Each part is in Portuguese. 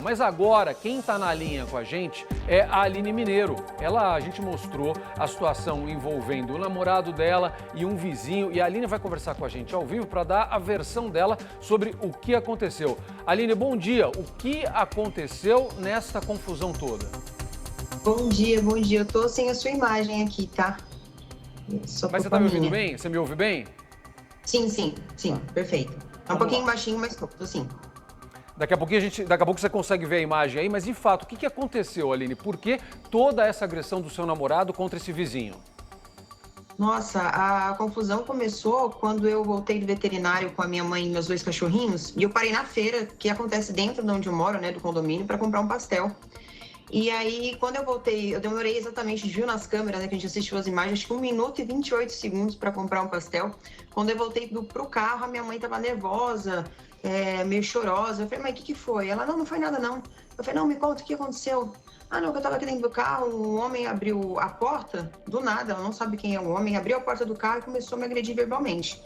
Mas agora, quem está na linha com a gente é a Aline Mineiro. A gente mostrou a situação envolvendo o namorado dela e um vizinho. E a Aline vai conversar com a gente ao vivo para dar a versão dela sobre o que aconteceu. Aline, bom dia. O que aconteceu nesta confusão toda? Bom dia, bom dia. Eu tô sem a sua imagem aqui, tá? Mas você tá me ouvindo bem? Você me ouve bem? Sim, perfeito. É um pouquinho baixinho, mas tô sim. Daqui a pouco você consegue ver a imagem aí, mas de fato, o que aconteceu, Aline? Por que toda essa agressão do seu namorado contra esse vizinho? Nossa, a confusão começou quando eu voltei do veterinário com a minha mãe e meus 2 cachorrinhos, e eu parei na feira, que acontece dentro de onde eu moro, né, do condomínio, para comprar um pastel. E aí, quando eu voltei, eu demorei exatamente, viu nas câmeras, né, que a gente assistiu as imagens, acho que 1 minuto e 28 segundos para comprar um pastel. Quando eu voltei pro carro, a minha mãe tava nervosa, meio chorosa. Eu falei, mãe, o que foi? Ela, não foi nada, não. Eu falei, não, me conta, o que aconteceu? Ah, não, que eu tava aqui dentro do carro, um homem abriu a porta, do nada, ela não sabe quem é o homem, abriu a porta do carro e começou a me agredir verbalmente.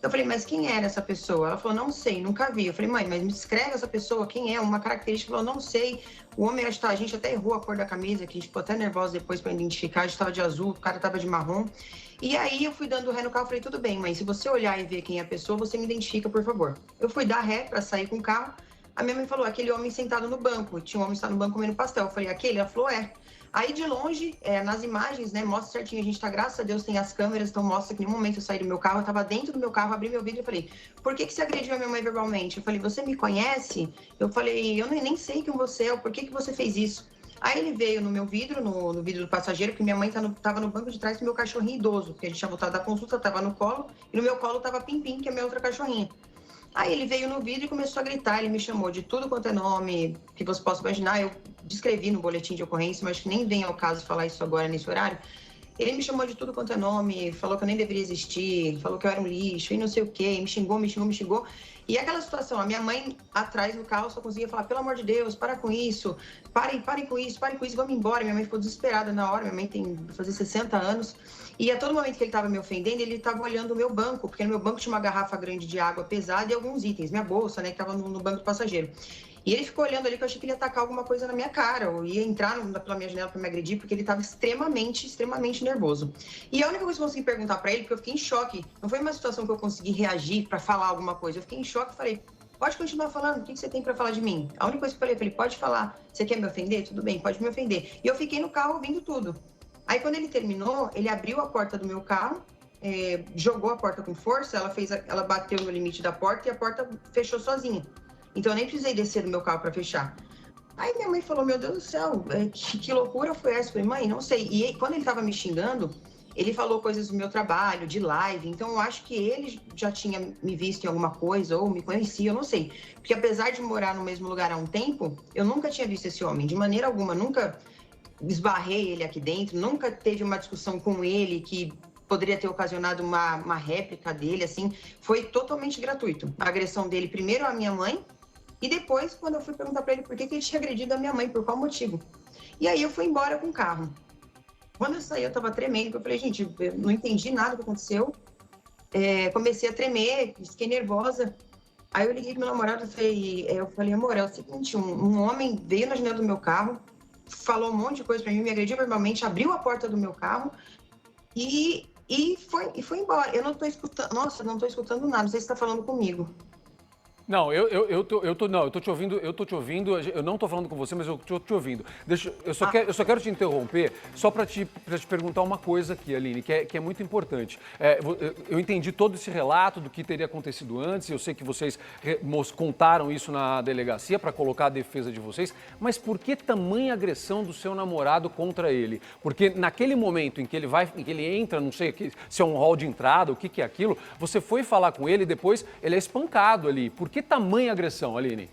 Eu falei, mas quem era essa pessoa? Ela falou, não sei, nunca vi. Eu falei, mãe, mas me descreve essa pessoa, quem é? Uma característica. Ela falou, não sei. O homem, a gente até errou a cor da camisa, que a gente ficou até nervosa depois para identificar. A gente tava de azul, o cara tava de marrom. E aí eu fui dando ré no carro, falei, tudo bem, mãe, se você olhar e ver quem é a pessoa, você me identifica, por favor. Eu fui dar ré para sair com o carro. A minha mãe falou, aquele homem sentado no banco. Tinha um homem sentado no banco comendo pastel. Eu falei, aquele? Ela falou, é. Aí de longe, nas imagens, né, mostra certinho, a gente tá, graças a Deus, tem as câmeras, então mostra que no momento eu saí do meu carro, eu tava dentro do meu carro, abri meu vidro e falei, por que você agrediu a minha mãe verbalmente? Eu falei, você me conhece? Eu falei, eu nem sei quem você é, por que você fez isso? Aí ele veio no meu vidro, no vidro do passageiro, porque minha mãe tava no banco de trás do meu cachorrinho idoso, porque a gente tinha voltado da consulta, tava no colo, e no meu colo tava Pim-Pim, que é a minha outra cachorrinha. Aí ele veio no vídeo e começou a gritar, ele me chamou de tudo quanto é nome que você possa imaginar. Eu descrevi no boletim de ocorrência, mas que nem vem ao caso falar isso agora nesse horário. Ele me chamou de tudo quanto é nome, falou que eu nem deveria existir, falou que eu era um lixo e não sei o quê, me xingou. E aquela situação, a minha mãe atrás no carro só conseguia falar, pelo amor de Deus, para com isso, parem com isso, vamos embora. Minha mãe ficou desesperada na hora, minha mãe tem fazer 60 anos. E a todo momento que ele estava me ofendendo, ele estava olhando o meu banco, porque no meu banco tinha uma garrafa grande de água pesada e alguns itens, minha bolsa, né, que estava no banco do passageiro. E ele ficou olhando ali que eu achei que ele ia atacar alguma coisa na minha cara, ou ia entrar pela minha janela para me agredir, porque ele estava extremamente nervoso. E a única coisa que eu consegui perguntar para ele, porque eu fiquei em choque, não foi uma situação que eu consegui reagir para falar alguma coisa, eu fiquei em choque e falei, pode continuar falando, o que você tem para falar de mim? A única coisa que eu falei, pode falar, você quer me ofender? Tudo bem, pode me ofender. E eu fiquei no carro ouvindo tudo. Aí quando ele terminou, ele abriu a porta do meu carro, jogou a porta com força, ela bateu no limite da porta e a porta fechou sozinha. Então eu nem precisei descer do meu carro para fechar. Aí minha mãe falou, meu Deus do céu, que loucura foi essa? Eu falei, mãe, não sei. E quando ele estava me xingando, ele falou coisas do meu trabalho, de live, então eu acho que ele já tinha me visto em alguma coisa, ou me conhecia, eu não sei. Porque apesar de morar no mesmo lugar há um tempo, eu nunca tinha visto esse homem, de maneira alguma, nunca esbarrei ele aqui dentro, nunca teve uma discussão com ele que poderia ter ocasionado uma réplica dele, assim, foi totalmente gratuito. A agressão dele, primeiro à minha mãe, e depois, quando eu fui perguntar para ele por que ele tinha agredido a minha mãe, por qual motivo. E aí eu fui embora com o carro. Quando eu saí, eu tava tremendo, eu falei, gente, eu não entendi nada do que aconteceu, comecei a tremer, fiquei nervosa. Aí eu liguei pro meu namorado e eu falei, amor, é o seguinte, um homem veio na janela do meu carro, falou um monte de coisa para mim, me agrediu verbalmente, abriu a porta do meu carro e foi embora. Eu não tô escutando, nossa, não tô escutando nada, não sei se tá falando comigo. Não, eu tô te ouvindo, eu não tô falando com você, mas eu tô te ouvindo. Eu só quero te interromper só para te perguntar uma coisa aqui, Aline, que é muito importante. Eu entendi todo esse relato do que teria acontecido antes, eu sei que vocês contaram isso na delegacia para colocar a defesa de vocês, mas por que tamanha agressão do seu namorado contra ele? Porque naquele momento em que ele entra, não sei se é um hall de entrada, o que é aquilo, você foi falar com ele e depois ele é espancado ali. Por que tamanha agressão, Aline?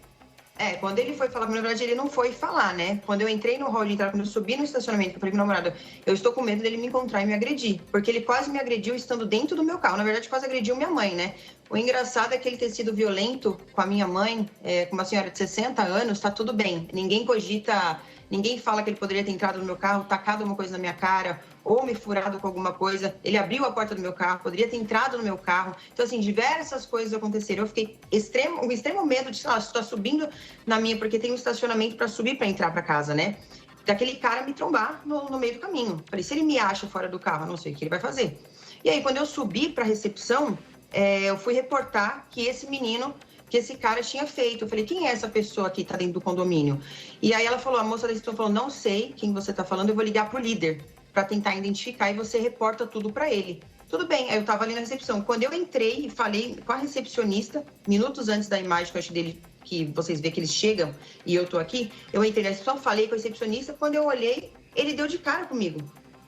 Quando ele foi falar, na verdade, ele não foi falar, né? Quando eu entrei no hall de entrada, quando eu subi no estacionamento, eu falei pro meu namorado, eu estou com medo dele me encontrar e me agredir. Porque ele quase me agrediu estando dentro do meu carro. Na verdade, quase agrediu minha mãe, né? O engraçado é que ele ter sido violento com a minha mãe, com uma senhora de 60 anos, tá tudo bem. Ninguém cogita, ninguém fala que ele poderia ter entrado no meu carro, tacado alguma coisa na minha cara, ou me furado com alguma coisa. Ele abriu a porta do meu carro, poderia ter entrado no meu carro. Então, assim, diversas coisas aconteceram. Eu fiquei com extremo medo de, sei lá, estar subindo na minha, porque tem um estacionamento para subir, para entrar para casa, né? Daquele cara me trombar no meio do caminho. Falei, se ele me acha fora do carro, eu não sei o que ele vai fazer. E aí, quando eu subi para a recepção, eu fui reportar que esse cara tinha feito. Eu falei, quem é essa pessoa que tá dentro do condomínio? E aí ela falou, a moça da recepção falou, não sei quem você tá falando, eu vou ligar pro líder para tentar identificar e você reporta tudo para ele. Tudo bem, aí eu tava ali na recepção. Quando eu entrei e falei com a recepcionista, minutos antes da imagem que eu achei dele, que vocês veem que eles chegam e eu tô aqui, eu entrei na recepção, falei com a recepcionista, quando eu olhei, ele deu de cara comigo.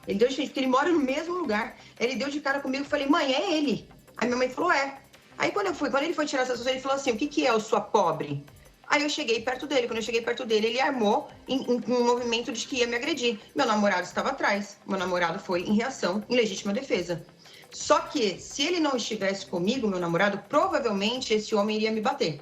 Ele deu de cara, porque ele mora no mesmo lugar. Ele deu de cara comigo e falei, mãe, é ele. Aí minha mãe falou, é. Aí quando ele foi tirar essa situação, ele falou assim, o que é o sua pobre? Aí eu cheguei perto dele, quando eu cheguei perto dele, ele armou um movimento de que ia me agredir. Meu namorado estava atrás, meu namorado foi em reação, em legítima defesa. Só que, se ele não estivesse comigo, meu namorado, provavelmente esse homem iria me bater.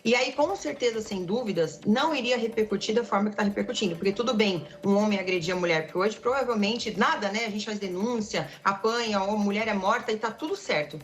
E aí, com certeza, sem dúvidas, não iria repercutir da forma que está repercutindo. Porque tudo bem, um homem agredir a mulher, porque hoje provavelmente nada, né? A gente faz denúncia, apanha, ou a mulher é morta e tá tudo certo.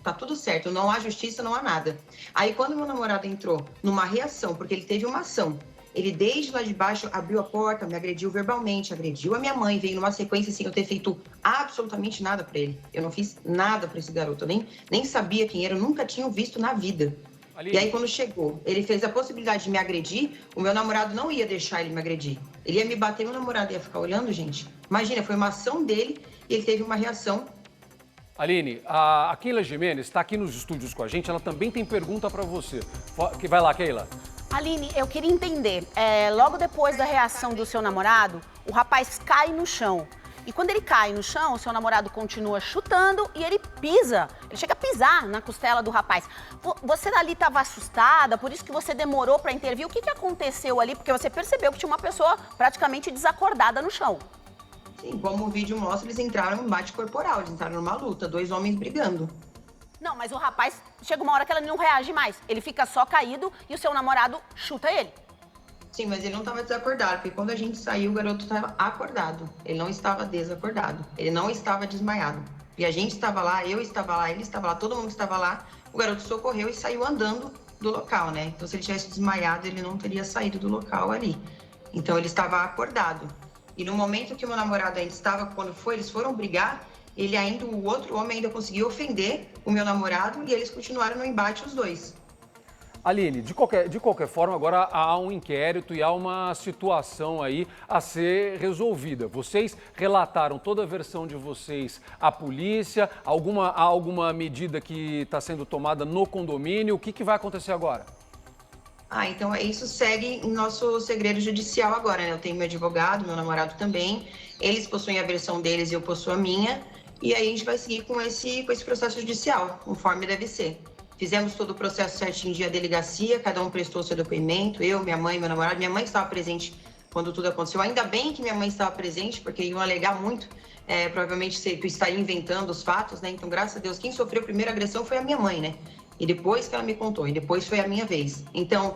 Não há justiça, não há nada. Aí, quando meu namorado entrou numa reação, porque ele teve uma ação, ele desde lá de baixo abriu a porta, me agrediu verbalmente, agrediu a minha mãe, veio numa sequência sem eu ter feito absolutamente nada para ele. Eu não fiz nada para esse garoto, eu nem sabia quem era, eu nunca tinha visto na vida. Ali. E aí, quando chegou, ele fez a possibilidade de me agredir, o meu namorado não ia deixar ele me agredir. Ele ia me bater, meu namorado ia ficar olhando, gente. Imagina, foi uma ação dele e ele teve uma reação. Aline, a Keila Gimenez está aqui nos estúdios com a gente, ela também tem pergunta para você. Vai lá, Keila. Aline, eu queria entender, logo depois da reação do seu namorado, o rapaz cai no chão. E quando ele cai no chão, o seu namorado continua chutando e ele pisa. Ele chega a pisar na costela do rapaz. Você ali estava assustada, por isso que você demorou para intervir. O que aconteceu ali? Porque você percebeu que tinha uma pessoa praticamente desacordada no chão. Sim, como o vídeo mostra, eles entraram em embate corporal, eles entraram numa luta, dois homens brigando. Não, mas o rapaz, chega uma hora que ele não reage mais. Ele fica só caído e o seu namorado chuta ele. Sim, mas ele não estava desacordado, porque quando a gente saiu, o garoto estava acordado. Ele não estava desacordado, ele não estava desmaiado. E a gente estava lá, eu estava lá, ele estava lá, todo mundo estava lá. O garoto socorreu e saiu andando do local, né? Então, se ele tivesse desmaiado, ele não teria saído do local ali. Então, ele estava acordado. E no momento que o meu namorado ainda estava, eles foram brigar, o outro homem ainda conseguiu ofender o meu namorado e eles continuaram no embate, os dois. Aline, de qualquer forma, agora há um inquérito e há uma situação aí a ser resolvida. Vocês relataram toda a versão de vocês à polícia, há alguma medida que está sendo tomada no condomínio? O que vai acontecer agora? Então isso segue em nosso segredo judicial agora, né? Eu tenho meu advogado, meu namorado também, eles possuem a versão deles e eu possuo a minha, e aí a gente vai seguir com esse processo judicial, conforme deve ser. Fizemos todo o processo certinho de delegacia, cada um prestou seu depoimento, eu, minha mãe, meu namorado. Minha mãe estava presente quando tudo aconteceu. Ainda bem que minha mãe estava presente, porque iam alegar muito, provavelmente tu estaria inventando os fatos, né? Então, graças a Deus, quem sofreu a primeira agressão foi a minha mãe, né? E depois que ela me contou, e depois foi a minha vez. Então,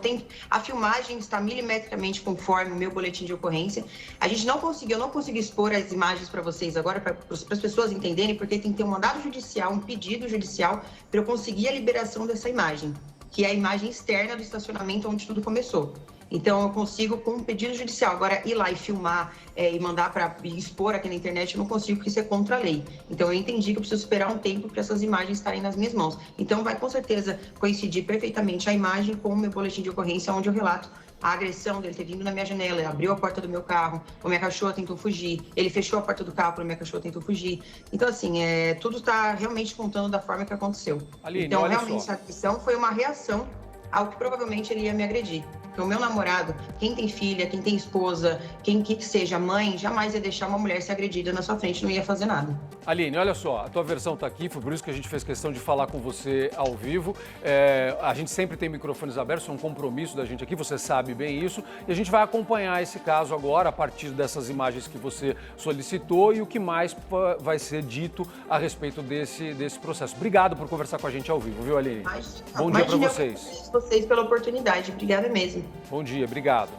a filmagem está milimetricamente conforme o meu boletim de ocorrência. Eu não consegui expor as imagens para vocês agora, para as pessoas entenderem, porque tem que ter um mandado judicial, um pedido judicial, para eu conseguir a liberação dessa imagem, que é a imagem externa do estacionamento onde tudo começou. Então, eu consigo com um pedido judicial. Agora, ir lá e filmar e mandar para expor aqui na internet, eu não consigo, porque isso é contra a lei. Então, eu entendi que eu preciso esperar um tempo para essas imagens estarem nas minhas mãos. Então, vai com certeza coincidir perfeitamente a imagem com o meu boletim de ocorrência, onde eu relato a agressão dele ter vindo na minha janela, ele abriu a porta do meu carro, a minha cachorra tentou fugir, ele fechou a porta do carro para a minha cachorra tentou fugir. Então, assim, tudo está realmente contando da forma que aconteceu. Aline, então, realmente, essa agressão foi uma reação ao que provavelmente ele ia me agredir. Porque o meu namorado, quem tem filha, quem tem esposa, quem que seja mãe, jamais ia deixar uma mulher ser agredida na sua frente, não ia fazer nada. Aline, olha só, a tua versão está aqui, foi por isso que a gente fez questão de falar com você ao vivo. A gente sempre tem microfones abertos, é um compromisso da gente aqui, você sabe bem isso. E a gente vai acompanhar esse caso agora, a partir dessas imagens que você solicitou e o que mais vai ser dito a respeito desse processo. Obrigado por conversar com a gente ao vivo, viu, Aline? Bom dia para vocês. Vocês pela oportunidade, obrigada mesmo. Bom dia, obrigado.